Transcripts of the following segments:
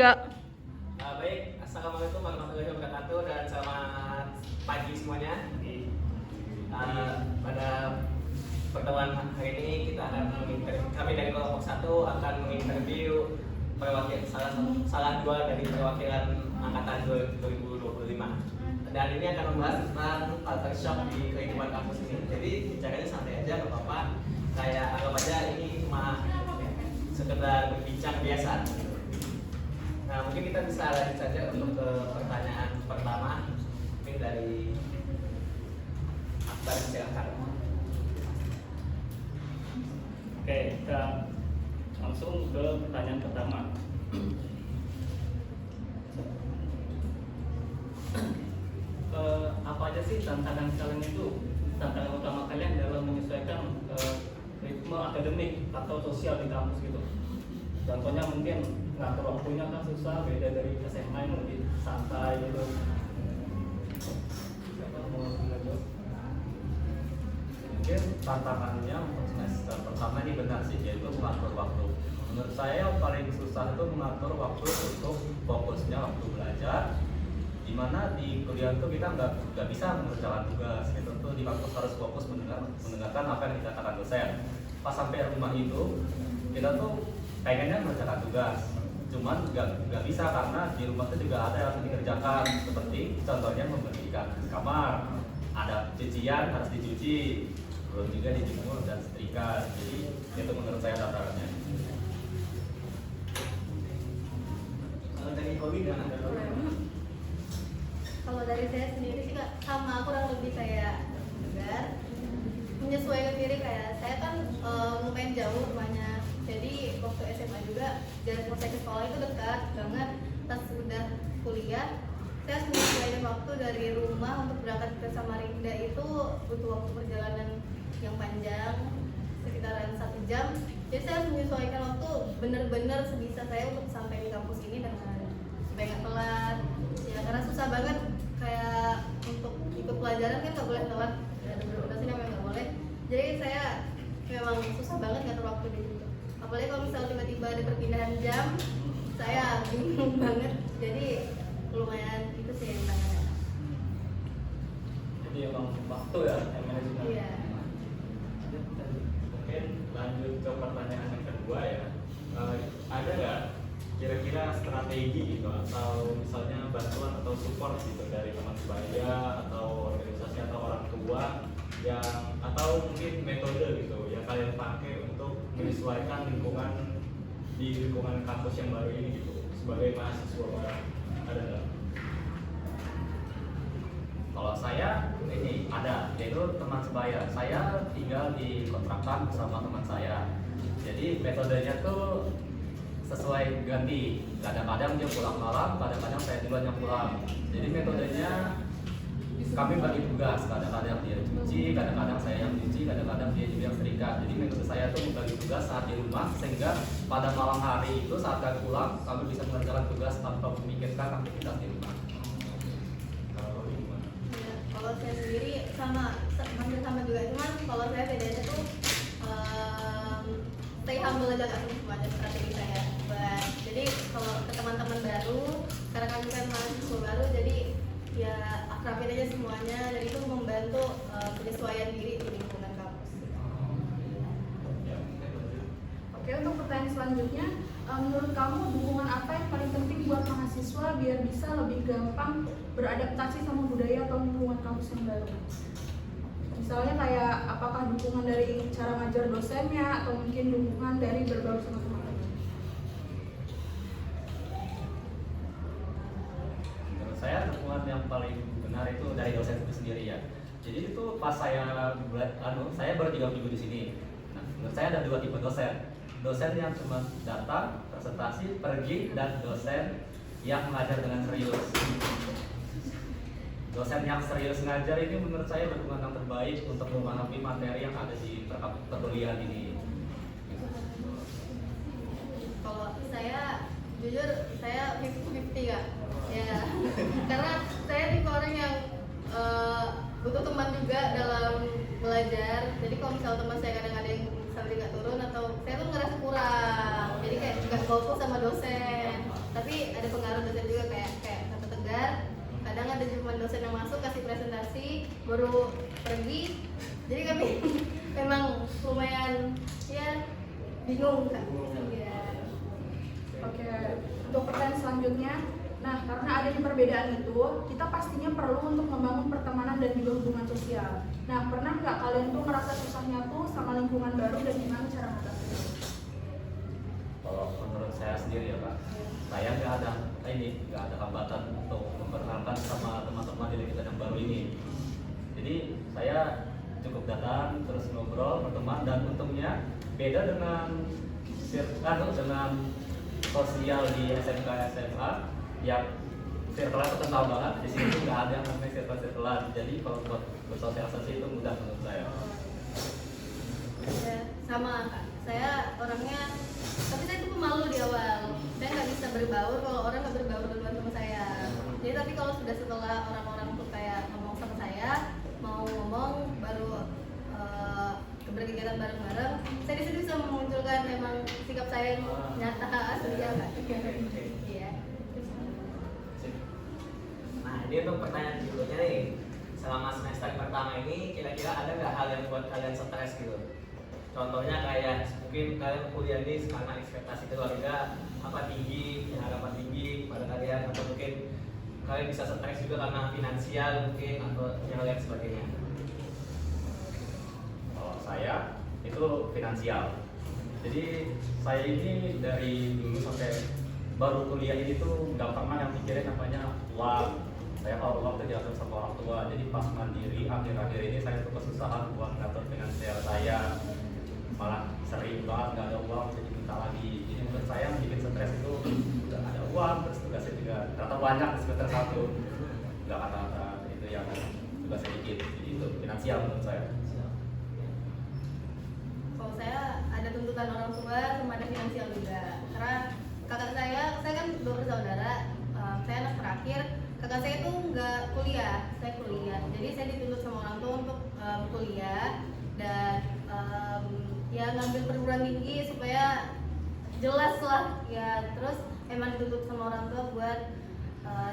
Gak. Baik, Assalamualaikum warahmatullahi wabarakatuh dan selamat pagi semuanya. Pada pertemuan hari ini kami dari kelompok 1 akan menginterview salah dua dari perwakilan angkatan 2025. Dan ini akan membahas tentang culture shock di kehidupan kampus ini. Jadi bicaranya santai aja, nggak apa-apa. Kayak anggap aja ini cuma sekedar berbincang biasa. Nah, mungkin kita bisa lanjut saja untuk ke pertanyaan pertama. Mungkin dari Akbar, silakan. Oke, kita langsung ke pertanyaan pertama. Apa aja sih tantangan kalian itu? Tantangan utama kalian dalam menyesuaikan ritme akademik atau sosial di kampus gitu? Contohnya mungkin ngatur waktunya kan susah, beda dari SMA yang lebih santai gitu. Siapa mau lanjut? Mungkin tantangannya untuk semester pertama ini benar sih, yaitu mengatur waktu. Menurut saya yang paling susah itu mengatur waktu untuk fokusnya waktu belajar, dimana di kuliah itu kita nggak bisa mengerjakan tugas gitu tuh, di kampus harus fokus mendengarkan apa yang dikatakan dosen. Pas sampai rumah itu kita tuh pengennya mengerjakan tugas, cuman nggak bisa karena di rumah itu juga ada yang harus dikerjakan, seperti contohnya membersihkan kamar, ada cucian harus dicuci, belum juga dijemur dan setrika. Jadi itu menurut saya tantangannya. Kalau dari Hobi dan ada Kalau dari saya sendiri sih Kak, sama kurang lebih kayak Tegar, menyesuaikan diri. Kayak saya kan lumayan jauh rumahnya, jadi waktu SMA juga jarak saya ke sekolah itu dekat banget. Pas udah kuliah saya harus menyesuaikan waktu dari rumah untuk berangkat ke Samarinda, itu butuh waktu perjalanan yang panjang sekitaran 1 jam. Jadi saya harus menyesuaikan waktu bener-bener sebisa saya untuk sampai di kampus ini dengan supaya nggak telat ya, karena susah banget. Kayak untuk ikut pelajaran kan nggak boleh telat, ada beberapa dosen yang nggak boleh. Jadi saya memang susah banget ngatur waktu di situ. Apalagi kalau misalnya tiba-tiba ada perpindahan jam, saya bingung banget. Jadi lumayan itu sih yang tantangannya. Jadi emang waktu ya yang manajemen. Iya. Mungkin lanjut ke pertanyaan yang kedua ya. Ada nggak kira-kira strategi gitu atau misalnya bantuan atau support gitu dari teman sebaya atau organisasi atau orang tua yang, atau mungkin metode gitu yang kalian pakai untuk menyesuaikan lingkungan di lingkungan kampus yang baru ini gitu sebagai mahasiswa baru? Ada nggak? Kalau saya ini ada, yaitu teman sebaya. Saya tinggal di kontrakan bersama teman saya. Jadi metodenya tuh sesuai ganti. Kadang-kadang dia pulang malam, kadang-kadang saya duluan yang pulang. Jadi metodenya kami bagi tugas. Kadang-kadang dia cuci, kadang-kadang saya yang cuci, kadang-kadang dia juga yang setrika. Jadi metode saya tuh membagi tugas saat di rumah, sehingga pada malam hari itu saat kami pulang, kami bisa mengerjakan tugas tanpa memikirkan aktivitas di rumah. Ya, kalau saya sendiri hampir sama juga, cuman kalau saya bedanya tuh stay humble aja kan semuanya strategi saya. Jadi kalau ke teman-teman baru, karena kami kan mahasiswa baru, jadi ya akrabin aja semuanya, dan itu membantu penyesuaian diri di lingkungan kampus. Oke, untuk pertanyaan selanjutnya, menurut kamu dukungan apa yang paling penting buat mahasiswa biar bisa lebih gampang beradaptasi sama budaya atau lingkungan kampus yang baru? Misalnya kayak apakah dukungan dari cara ngajar dosennya atau mungkin dukungan dari berbaur sama teman-teman? Menurut saya dukungan yang paling benar itu dari dosen itu sendiri ya. Jadi itu pas saya baru 3 minggu di sini. Nah, menurut saya ada 2 tipe dosen. Dosen yang cuma datang, presentasi, pergi, dan dosen yang mengajar dengan serius. Dosen yang serius ngajar ini menurut saya dukungan yang terbaik untuk memahami materi yang ada di perkuliahan ini. Kalau saya jujur saya 50-50 Kak. Ya, karena saya tipe orang yang butuh teman juga dalam belajar. Jadi kalau misalnya teman saya kadang-kadang misalnya nggak turun atau saya tuh ngerasa kurang, jadi kayak nggak fokus sama dosen. tapi ada pengaruh dosen juga kayak kata Tegar. Kadang ada cuma dosen yang masuk kasih presentasi baru pergi, jadi kami memang lumayan ya bingung kan. Ya. Oke, untuk pertanyaan selanjutnya, nah karena adanya perbedaan itu, kita pastinya perlu untuk membangun pertemanan dan juga hubungan sosial. Nah, pernah nggak kalian tuh merasa susahnya tuh sama lingkungan baru dan gimana cara ngatasinnya? Kalau menurut saya sendiri ya Pak, saya nggak ada hambatan untuk memperkenalkan sama teman-teman diri kita yang baru ini. Jadi saya cukup datang terus ngobrol berteman, dan untungnya beda dengan dengan sosial di SMK SMA yang circle itu kental banget. Di sini tuh nggak ada yang namanya circle-circlean. Jadi kalau buat bersosialisasi itu mudah menurut saya. Ya, sama Kak. Saya orangnya, tapi saya tuh pemalu di awal. Saya nggak bisa berbaur kalau orang nggak berbaur duluan sama saya. Jadi tapi kalau sudah setelah orang-orang tuh kayak ngomong sama saya, mau ngomong baru berkegiatan bareng-bareng, saya di situ bisa memunculkan emang sikap saya yang nyata asli ya Kak. Iya. Nah, ini untuk pertanyaan berikutnya nih. Selama semester pertama ini, kira-kira ada nggak hal yang buat kalian stres gitu? Contohnya kayak mungkin kalian kuliah ini karena ekspektasi keluarga tinggi, harapan tinggi pada kalian, atau mungkin kalian bisa stres juga karena finansial mungkin atau yang lain sebagainya. Kalau saya itu finansial. Jadi saya ini dari dulu sampai baru kuliah ini tuh nggak pernah yang mikirin namanya uang. Saya kalau uang itu diatur sama orang tua. Jadi pas mandiri akhir-akhir ini saya tuh kesusahan buat ngatur finansial saya. Malah sering banget nggak ada uang jadi minta lagi. Jadi menurut saya yang bikin stres itu udah ada uang, terus tugasnya juga ternyata banyak di semester 1. Nggak kata itu yang tugasnya dikit. Jadi itu finansial menurut saya. Kalau saya ada tuntutan orang tua sama ada finansial juga. Karena kakak saya kan 2 bersaudara, saya anak terakhir. Kakak saya itu nggak kuliah, saya kuliah. Jadi saya dituntut sama orang tua untuk kuliah dan ya ngambil perguruan tinggi supaya jelas lah ya. Terus emang dituntut sama orang tua buat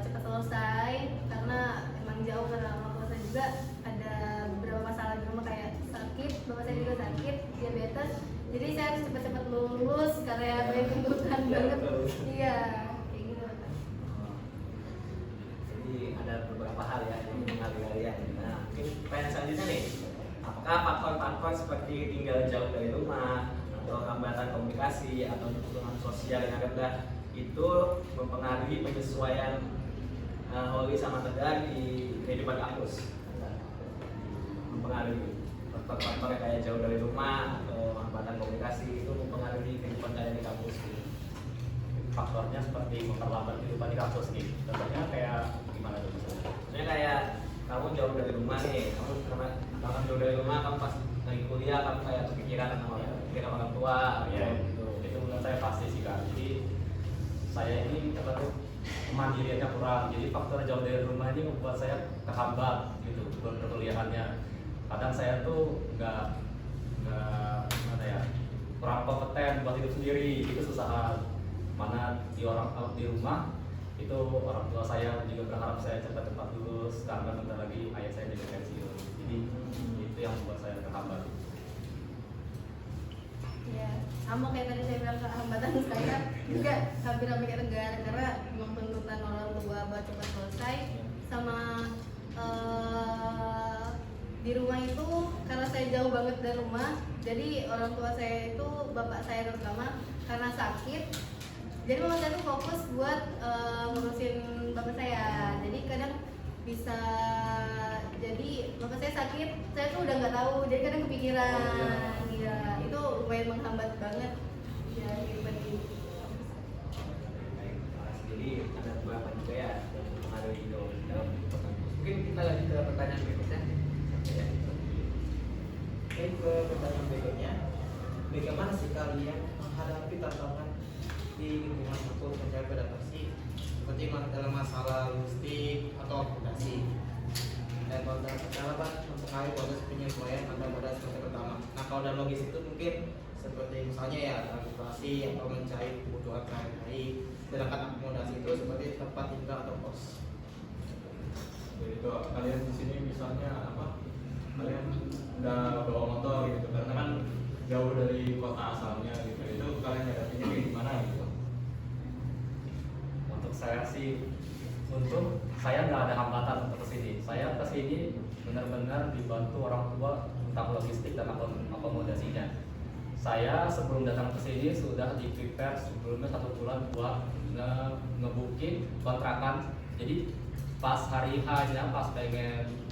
cepat selesai karena emang jauh, karena orang tua saya juga ada beberapa masalah di rumah kayak sakit, bapak saya juga sakit, diabetes. Jadi saya harus cepat-cepat lulus karena banyak tuntutan banget. Iya, kayak gitu. Jadi ada beberapa hal ya yang mengalir kalian. Nah, mungkin pertanyaan selanjutnya nih, apakah faktor-faktor seperti tinggal jauh dari rumah atau hambatan komunikasi atau dukungan sosial yang ada itu mempengaruhi penyesuaian Holly sama Tegar di kehidupan kampus? Mempengaruhi faktor-faktor kayak jauh dari rumah atau hambatan komunikasi itu mempengaruhi kehidupan kalian di kampus gitu. Faktornya seperti memperlambat kehidupan di kampus nih. Contohnya kayak gimana tuh misalnya? Maksudnya kayak kamu jauh dari rumah nih, kamu jauh dari rumah, kamu pas lagi kuliah kamu kayak kepikiran sama orang tua, Ya, gitu. itu menurut saya pasti sih Kak. Jadi saya ini kemandiriannya kurang. Jadi faktor jauh dari rumah ini membuat saya kehambat gitu perkuliahannya. Kadang saya tuh nggak gimana ya, kurang kompeten buat hidup sendiri, itu susah. Mana di rumah itu orang tua saya juga berharap saya cepat-cepat lulus karena bentar lagi ayah saya jadi pensiun. Jadi itu yang membuat saya terhambat. Ya, sama kayak tadi saya bilang hambatan saya juga hampir kayak Tegar karena memang tuntutan orang tua buat cepat selesai sama di rumah itu karena saya jauh banget dari rumah, jadi orang tua saya itu bapak saya terutama karena sakit, jadi mama saya tuh fokus buat ngurusin bapak saya. Jadi kadang bisa jadi bapak saya sakit, saya tuh udah nggak tahu, jadi kadang kepikiran. Ya itu lumayan menghambat banget ya kehidupan ini. Jadi ada beberapa juga ya yang mempengaruhi dalam kehidupan kampus. Mungkin kita lanjut ke pertanyaan berikutnya. Oke, ke pertanyaan berikutnya, bagaimana sih kalian menghadapi tantangan di lingkungan kampus terkait beradaptasi seperti dalam masalah logistik atau akomodasi? dan dapat mempengaruhi proses penyesuaian pada semester pertama. Nah kalau dalam logis itu mungkin seperti misalnya ya transportasi atau mencari kebutuhan sehari-hari, sedangkan akomodasi itu seperti tempat tinggal atau kos. Jadi itu kalian di sini misalnya apa? Kalian udah bawa motor gitu karena kan jauh dari kota asalnya gitu. Itu kalian hadapinya kayak gimana gitu? Untuk saya sih, untung saya nggak ada hambatan untuk kesini. Saya kesini benar-benar dibantu orang tua tentang logistik dan akomodasinya. Saya sebelum datang ke sini sudah di-prepare sebelumnya 1 bulan buat nge-booking kontrakan. Jadi pas hari H-nya, pas pengen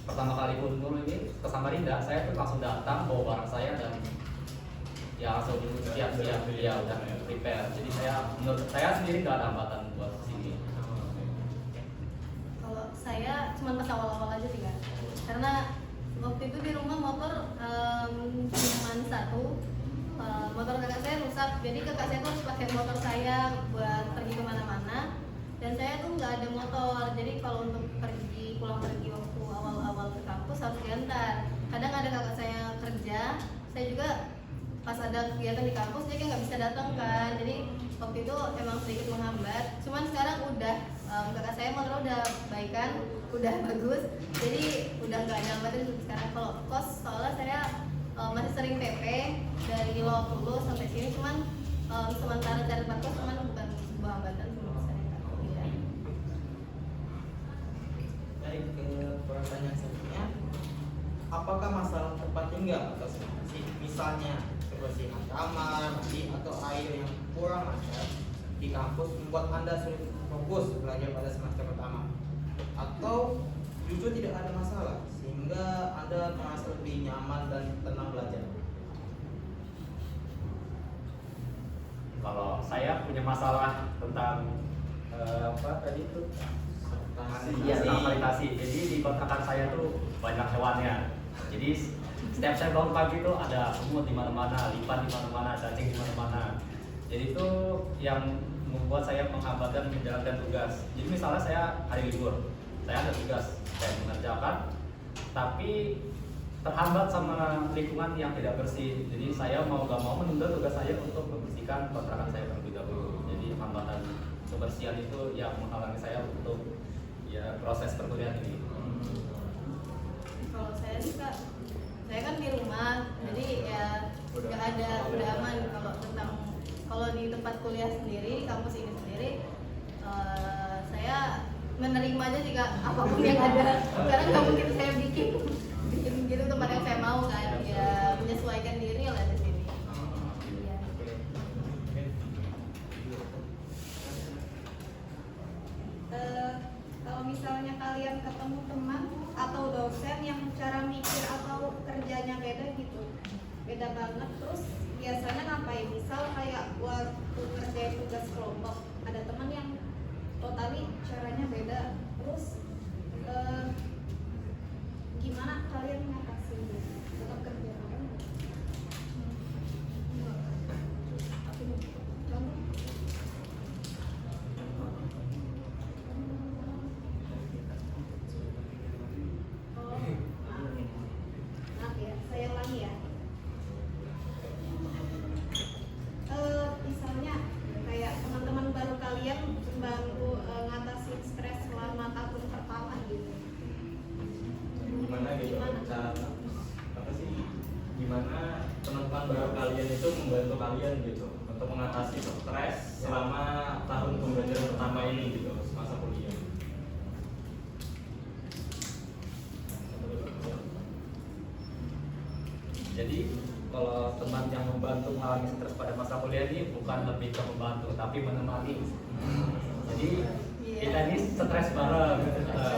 pertama kali kunjung ini ke Samarinda, saya tuh langsung datang bawa barang saya dan ya langsung siap-siap ya udah prepare. Jadi menurut saya sendiri nggak ada hambatan buat kesini. Kalau saya cuma pas awal-awal aja sih Kak, karena waktu itu di rumah motor cuma satu, motor kakak saya rusak, jadi kakak saya tuh harus pakai motor saya buat pergi kemana-mana, dan saya tuh nggak ada motor, jadi kalau untuk pulang pergi waktu awal-awal ke kampus harus diantar. Kadang ada kakak saya kerja, saya juga pas ada kegiatan di kampus dia kan nggak bisa datang kan, jadi waktu itu emang sedikit menghambat. Cuman sekarang udah kakak saya motor udah baikan, udah bagus, jadi udah nggak ada hambatin sekarang. Kalau kos soalnya saya masih sering PP dari Lowak Tulus sampai sini, cuman sementara cari tempat kos cuman bukan sebuah hambatan sebelum saya kuliah. Baik, ke pertanyaan selanjutnya, apakah masalah tempat tinggal atau sanitasi, misalnya kebersihan kamar, mandi atau air yang kurang ada di kampus membuat Anda sulit fokus belajar pada semester pertama, atau justru tidak ada masalah sehingga Anda merasa lebih nyaman dan tenang belajar? Kalau saya punya masalah tentang apa tadi itu sanitasi. Jadi di kontrakan saya tuh banyak hewannya. Jadi setiap saya bangun pagi itu ada semut di mana-mana, lipan di mana-mana, cacing di mana-mana. Jadi itu yang membuat saya menghambatkan menjalankan tugas. Jadi misalnya saya hari libur, saya ada tugas saya mengerjakan, tapi terhambat sama lingkungan yang tidak bersih. Jadi saya mau gak mau menunda tugas saya untuk membersihkan kontrakan saya terlebih dahulu. Jadi hambatan kebersihan itu yang menghalangi saya untuk ya proses perkuliahan ini. Kalau saya sih Kak, saya kan di rumah, jadi ya nggak ada, udah aman. Kalau di tempat kuliah sendiri, di kampus ini sendiri, saya menerima aja sih Kak, apapun yang ada. Karena nggak mungkin saya bikin gitu tempat yang saya mau kan, ya menyesuaikan diri lah di sini. Ya. Kalau misalnya kalian ketemu teman atau dosen yang cara mikir atau kerjanya beda gitu, beda banget, terus biasanya ngapain? Misal kayak waktu kerjain tugas kelompok, ada teman yang totali caranya beda, terus gimana kalian ngatasinnya? Tetap kerja apa? Maaf ya, saya ulangi ya. Misalnya kayak teman-teman baru kalian bantu ngatasin stres selama tahun pertama gitu. Gimana gitu cara apa sih? Gimana teman-teman baru kalian itu membantu kalian gitu untuk mengatasi stres selama tahun pembelajaran pertama ini gitu semasa kuliah? Jadi kalau teman yang membantu mengalami stres pada masa kuliah ini bukan lebih ke membantu, tapi menemani. Jadi kita ini stres bareng.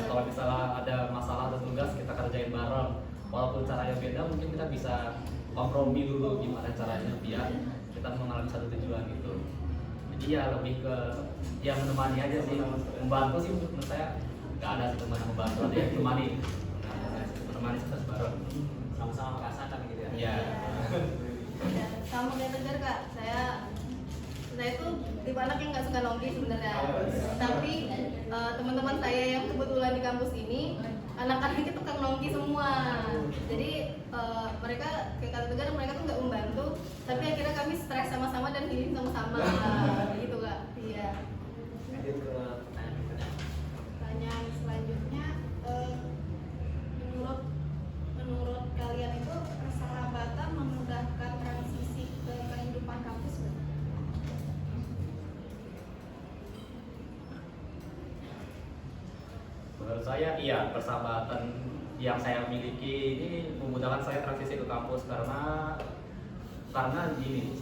Kalau misalnya ada masalah atau tugas kita kerjain bareng. Walaupun caranya beda, mungkin kita bisa kompromi dulu gimana caranya biar kita mengalami satu tujuan gitu. Jadi ya lebih ke yang menemani aja sih. Membantu sih menurut saya nggak ada sih teman yang membantu, ada yang menemani stres bareng. Sama-sama merasakan gitu ya. Ya. Ya, sama kayak Tegar Kak, saya tuh tipe anak yang nggak suka nongki sebenarnya, tapi teman-teman saya yang kebetulan di kampus ini anak-anaknya tukang nongki semua. Jadi mereka kayak kata Tegar, mereka tuh nggak membantu, tapi akhirnya kami stres sama-sama dan healing sama-sama. Gitu Kak. Iya. Lanjut ke pertanyaan berikutnya. Pertanyaan selanjutnya, menurut kalian itu persahabatan memudahkan transisi ke kehidupan kampus nggak? Menurut saya iya, persahabatan yang saya miliki ini memudahkan saya transisi ke kampus karena gini,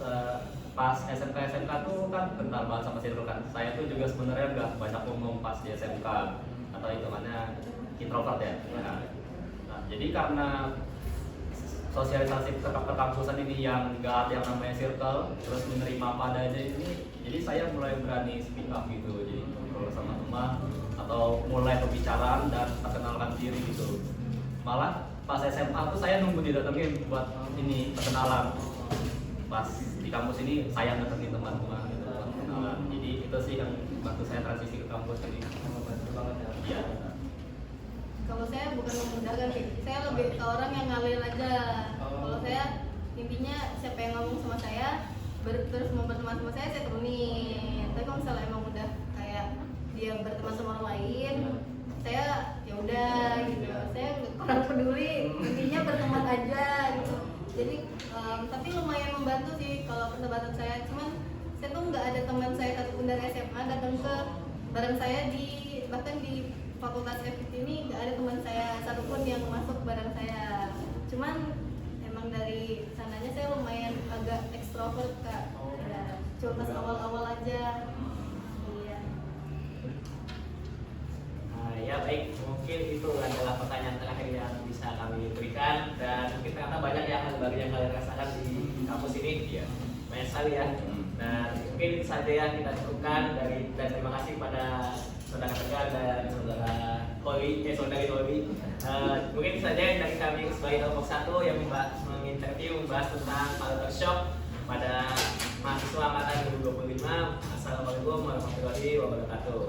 pas SMK tuh kan kental banget sama circle kan. Saya tuh juga sebenarnya nggak banyak ngomong pas di SMK atau hitungannya introvert ya. Nah, jadi karena sosialisasi ke kampusan ini yang nggak ada yang namanya circle, terus menerima padanya ini, jadi saya mulai berani speak up gitu, jadi ngobrol sama teman atau mulai pembicaraan dan perkenalkan diri gitu. Malah pas SMA tuh saya nunggu didatengin buat ini perkenalan. Pas di kampus ini saya datengin teman-teman gitu buat perkenalan. Jadi itu sih yang bantu saya transisi ke kampus ini. Bantu banget ya. Iya. Kalau saya bukan memudahkan sih, saya lebih ke orang yang ngalir aja. Kalau saya intinya siapa yang ngomong sama saya terus mau berteman sama saya turunin. Tapi kalau misalnya emang udah kayak dia berteman sama orang lain, saya ya udah gitu. Saya kurang peduli, intinya berteman aja gitu. Jadi tapi lumayan membantu sih kalau persahabatan saya. Cuman saya tuh nggak ada teman saya satupun dari SMA datang ke bareng saya bahkan di Fakultas FIT ini nggak ada teman saya satupun yang masuk bareng saya. Cuman emang dari sananya saya lumayan agak ekstrovert Kak. Ya, cuma pas awal-awal aja. Iya. Nah, ya baik, mungkin itu adalah pertanyaan terakhir yang bisa kami berikan, dan mungkin karena banyak yang hal baru yang kalian rasakan di kampus ini, ya banyak sekali ya. Nah, mungkin itu saja yang kita cukupkan dan terima kasih pada saudara Tegar dan saudari Holly. Mungkin itu saja yang dari kami sebagai kelompok 1 yang membahas tentang culture shock pada mahasiswa angkatan 2025. Assalamualaikum warahmatullahi wabarakatuh.